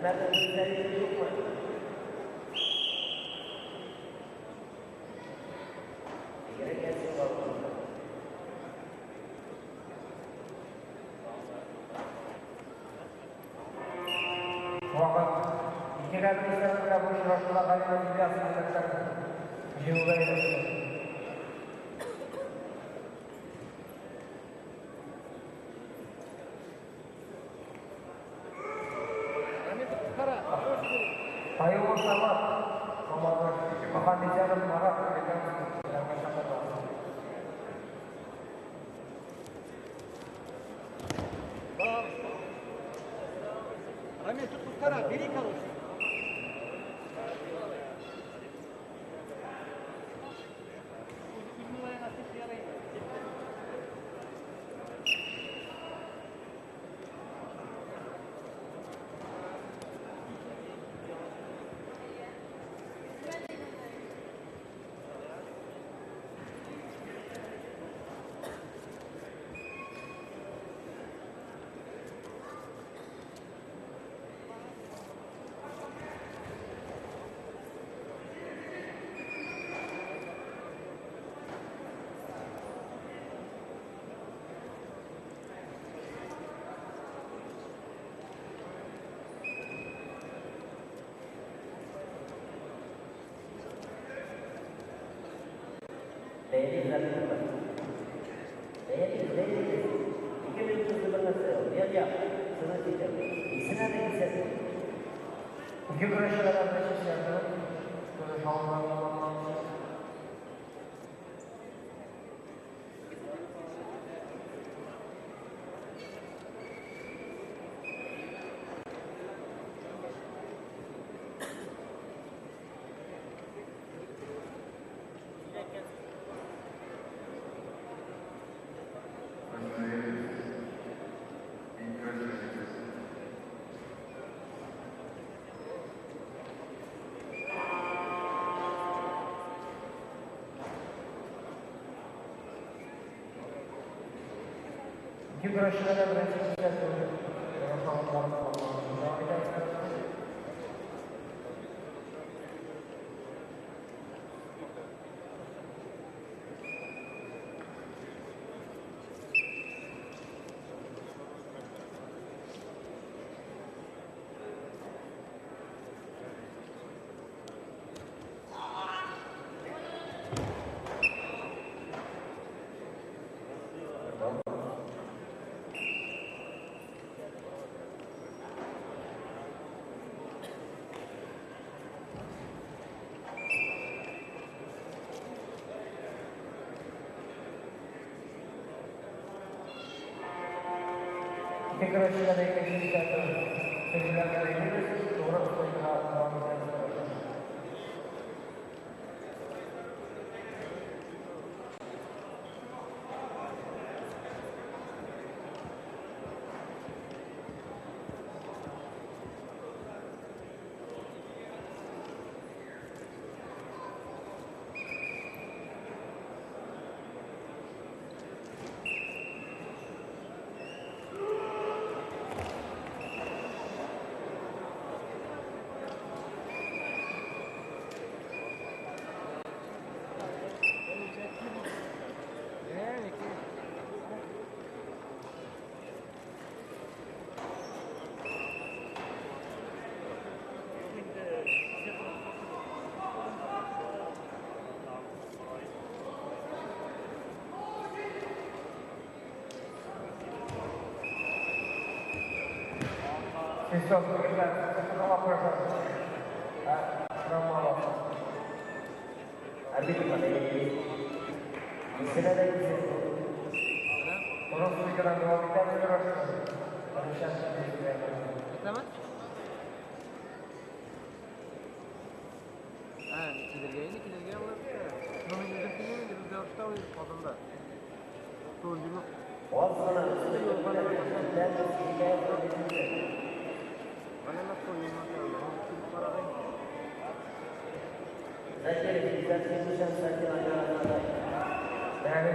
Nereden izlediğiniz yok mu? Gerek gelsin bakalım. Fakat iki kardeşlerin de bu şurasında kalıyor gibi asılacaklar. Yılda ilerliyor. Hayırlı sabah. Makan di jalan marah. Rami tut tutkara, biri kalır. Ladies and gentlemen, ladies, iki minit hızlandırması. Ya, sana diyeceğim. İkisine de gitsin. İki güreşler arkadaşlar yaptı. Böyle şalvarlar. İki güreşler arkadaşlar yaptı. Böyle şalvarlar. İki güreşler arkadaşlar yaptı. Sevilen kardeşler doğru sayıda devam ediyor. Isso, obrigado. Não apoio. Não, Arbitro pada ini. İkisine de gitsin. Onun suikana devam eder mi? Barışan Tamam. Ha, çizirgeyi alıp bunun yüzündekini bir dörtte alıyoruz kadında. Sonucunu. Olsun lan. Ben de hikaye yapabilirim. Bana nasıl koyulmak lazım? Çünkü paradayım. Saçları güzel, saçları saçları. Yani